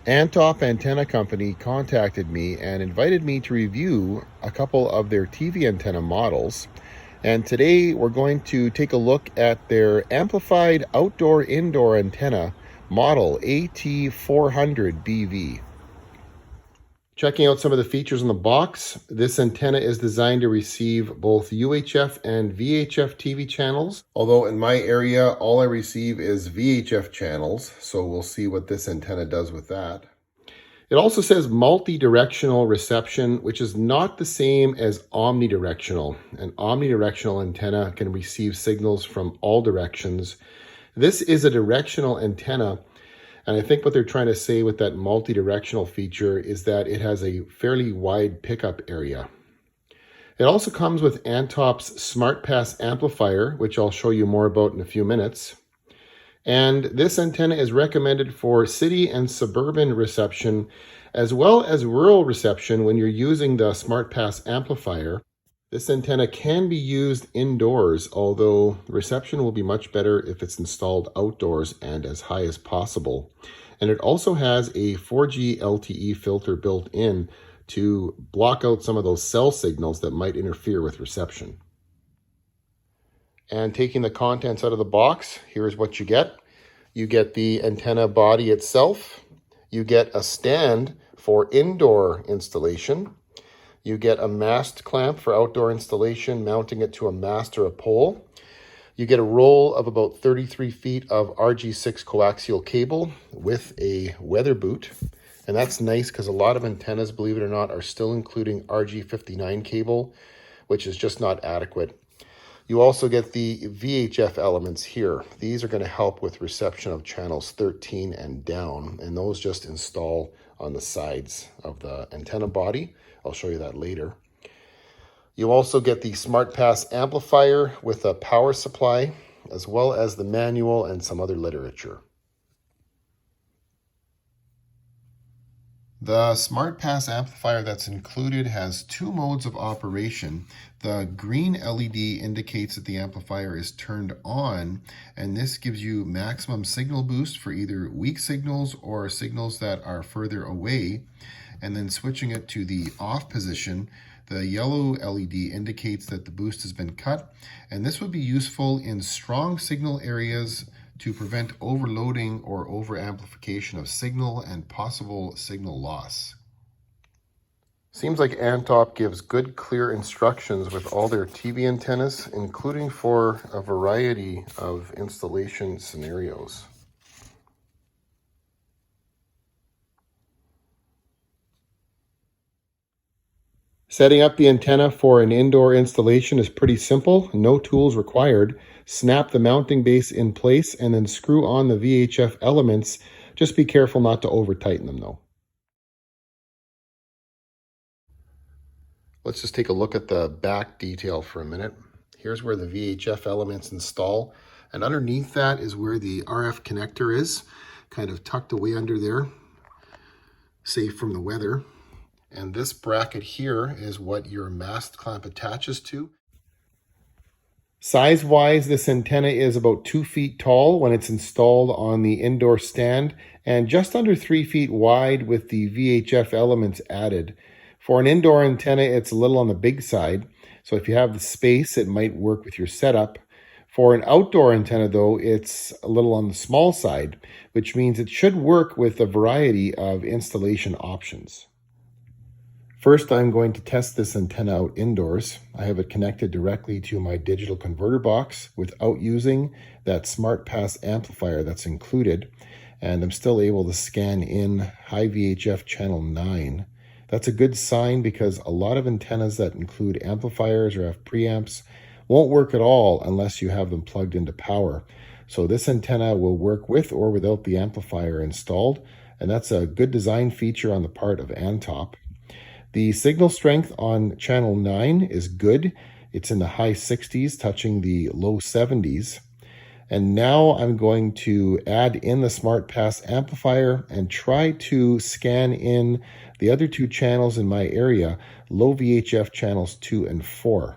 Antop Antenna Company contacted me and invited me to review a couple of their TV antenna models. And today we're going to take a look at their amplified outdoor-indoor antenna model AT400BV. Checking out some of the features in the box, this antenna is designed to receive both UHF and VHF TV channels, although in my area all I receive is VHF channels, so we'll see what this antenna does with that. It also says multi-directional reception, which is not the same as omnidirectional. An omnidirectional antenna can receive signals from all directions. This is a directional antenna. And I think what they're trying to say with that multi-directional feature is that it has a fairly wide pickup area. It also comes with Antop's Smartpass Amplifier, which I'll show you more about in a few minutes. And this antenna is recommended for city and suburban reception, as well as rural reception when you're using the Smartpass Amplifier. This antenna can be used indoors, although reception will be much better if it's installed outdoors and as high as possible. And it also has a 4G LTE filter built in to block out some of those cell signals that might interfere with reception. And taking the contents out of the box, here's what you get. You get the antenna body itself. You get a stand for indoor installation. You get a mast clamp for outdoor installation, mounting it to a mast or a pole. You get a roll of about 33 feet of RG6 coaxial cable with a weather boot. And that's nice because a lot of antennas, believe it or not, are still including RG59 cable, which is just not adequate. You also get the VHF elements here. These are going to help with reception of channels 13 and down, and those just install on the sides of the antenna body. I'll show you that later. You also get the Smartpass amplifier with a power supply, as well as the manual and some other literature. The Smartpass amplifier that's included has two modes of operation. The green LED indicates that the amplifier is turned on, and this gives you maximum signal boost for either weak signals or signals that are further away. And then switching it to the off position, the yellow LED indicates that the boost has been cut, and this would be useful in strong signal areas to prevent overloading or over-amplification of signal and possible signal loss. Seems like Antop gives good, clear instructions with all their TV antennas, including for a variety of installation scenarios. Setting up the antenna for an indoor installation is pretty simple, no tools required. Snap the mounting base in place and then screw on the VHF elements. Just be careful not to over tighten them though. Let's just take a look at the back detail for a minute. Here's where the VHF elements install, and underneath that is where the RF connector is, kind of tucked away under there, safe from the weather. And this bracket here is what your mast clamp attaches to. Size-wise, this antenna is about 2 feet tall when it's installed on the indoor stand, and just under 3 feet wide with the VHF elements added. For an indoor antenna, it's a little on the big side, so if you have the space, it might work with your setup. For an outdoor antenna, though, it's a little on the small side, which means it should work with a variety of installation options. First, I'm going to test this antenna out indoors. I have it connected directly to my digital converter box without using that Smartpass amplifier that's included, and I'm still able to scan in high VHF channel 9. That's a good sign because a lot of antennas that include amplifiers or have preamps won't work at all unless you have them plugged into power. So this antenna will work with or without the amplifier installed, and that's a good design feature on the part of Antop. The signal strength on channel 9 is good. It's in the high 60s, touching the low 70s. And now I'm going to add in the Smartpass amplifier and try to scan in the other two channels in my area, low VHF channels 2 and 4.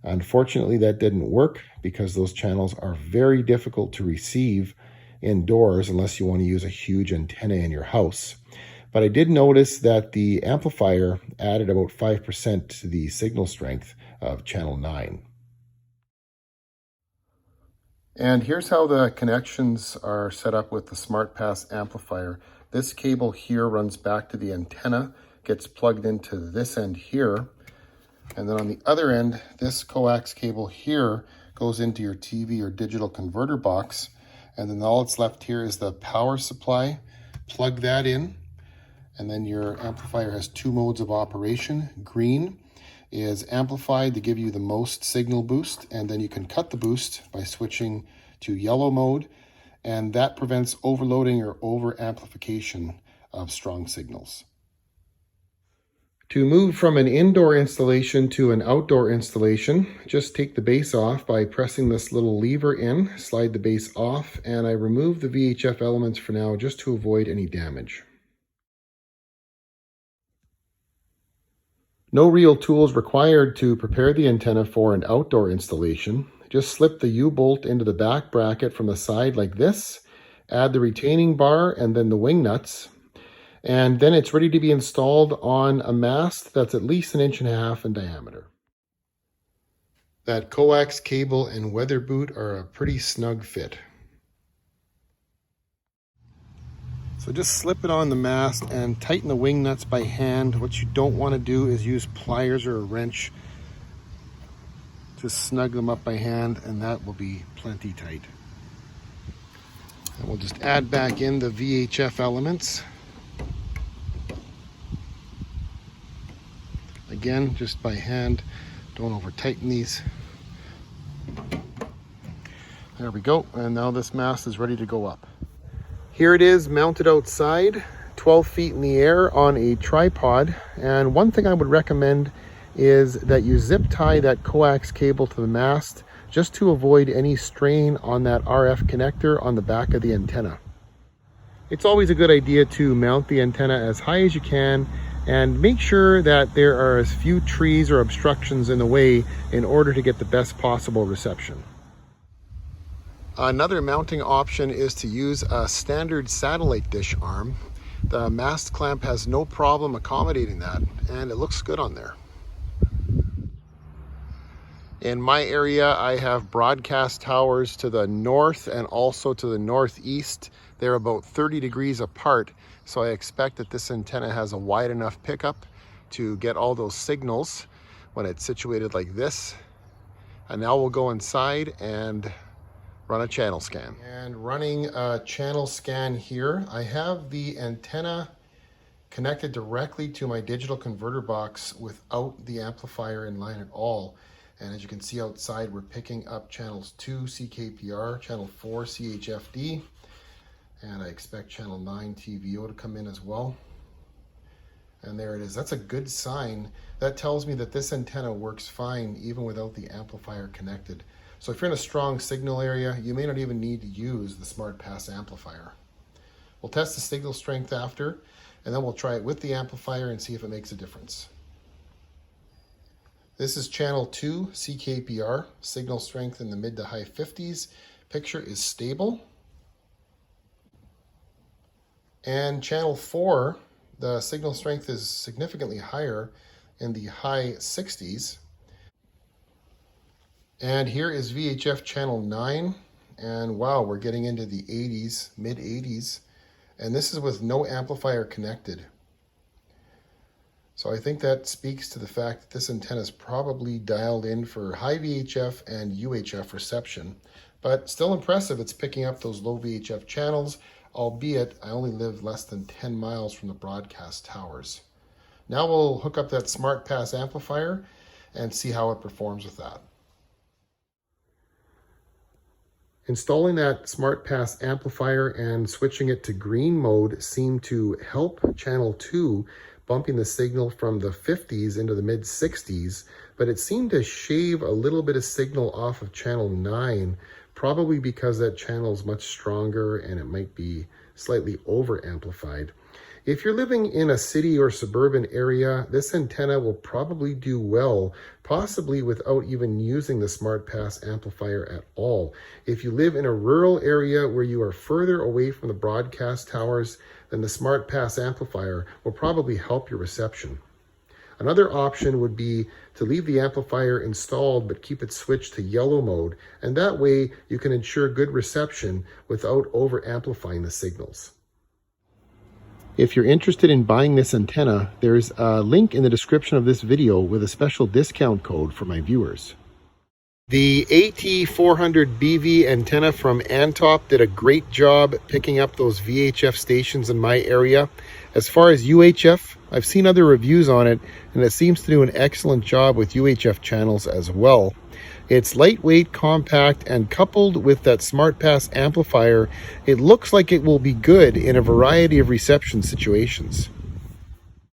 Unfortunately, that didn't work because those channels are very difficult to receive indoors unless you want to use a huge antenna in your house. But I did notice that the amplifier added about 5% to the signal strength of channel 9. And here's how the connections are set up with the Smartpass amplifier. This cable here runs back to the antenna, gets plugged into this end here, and then on the other end, this coax cable here goes into your TV or digital converter box, and then all that's left here is the power supply. Plug that in, and then your amplifier has 2 modes of operation. Green is amplified to give you the most signal boost, and then you can cut the boost by switching to yellow mode, and that prevents overloading or over amplification of strong signals. To move from an indoor installation to an outdoor installation, just take the base off by pressing this little lever in, slide the base off, and I remove the VHF elements for now just to avoid any damage. No real tools required to prepare the antenna for an outdoor installation. Just slip the U-bolt into the back bracket from the side like this, add the retaining bar and then the wing nuts, and then it's ready to be installed on a mast that's at least 1.5 inches in diameter. That coax cable and weather boot are a pretty snug fit. So just slip it on the mast and tighten the wing nuts by hand. What you don't want to do is use pliers or a wrench. Just snug them up by hand, and that will be plenty tight. And we'll just add back in the VHF elements. Again, just by hand. Don't over tighten these. There we go. And now this mast is ready to go up. Here it is mounted outside, 12 feet in the air on a tripod. And one thing I would recommend is that you zip tie that coax cable to the mast just to avoid any strain on that RF connector on the back of the antenna. It's always a good idea to mount the antenna as high as you can and make sure that there are as few trees or obstructions in the way in order to get the best possible reception. Another mounting option is to use a standard satellite dish arm. The mast clamp has no problem accommodating that, and it looks good on there. In my area, I have broadcast towers to the north and also to the northeast. They're about 30 degrees apart, so I expect that this antenna has a wide enough pickup to get all those signals when it's situated like this. And now we'll go inside and run a channel scan. And running a channel scan here, I have the antenna connected directly to my digital converter box without the amplifier in line at all. And as you can see outside, we're picking up channels 2 CKPR, channel 4 CHFD, and I expect channel 9 TVO to come in as well. And there it is. That's a good sign. That tells me that this antenna works fine even without the amplifier connected. So if you're in a strong signal area, you may not even need to use the Smartpass amplifier. We'll test the signal strength after, and then we'll try it with the amplifier and see if it makes a difference. This is channel 2 CKPR, signal strength in the mid to high 50s. Picture is stable. And channel 4, the signal strength is significantly higher in the high 60s. And here is VHF channel 9, and wow, we're getting into the 80s, mid 80s, and this is with no amplifier connected. So I think that speaks to the fact that this antenna is probably dialed in for high VHF and UHF reception, but still impressive. It's picking up those low VHF channels, albeit I only live less than 10 miles from the broadcast towers. Now we'll hook up that Smartpass amplifier and see how it performs with that. Installing that Smartpass amplifier and switching it to green mode seemed to help channel 2, bumping the signal from the 50s into the mid 60s, but it seemed to shave a little bit of signal off of channel 9, probably because that channel is much stronger and it might be slightly over amplified. If you're living in a city or suburban area, this antenna will probably do well, possibly without even using the Smartpass amplifier at all. If you live in a rural area where you are further away from the broadcast towers, then the Smartpass amplifier will probably help your reception. Another option would be to leave the amplifier installed but keep it switched to yellow mode, and that way you can ensure good reception without over amplifying the signals. If you're interested in buying this antenna, there's a link in the description of this video with a special discount code for my viewers. The AT400BV antenna from Antop did a great job picking up those VHF stations in my area. As far as UHF, I've seen other reviews on it, and it seems to do an excellent job with UHF channels as well. It's lightweight, compact, and coupled with that Smartpass amplifier, it looks like it will be good in a variety of reception situations.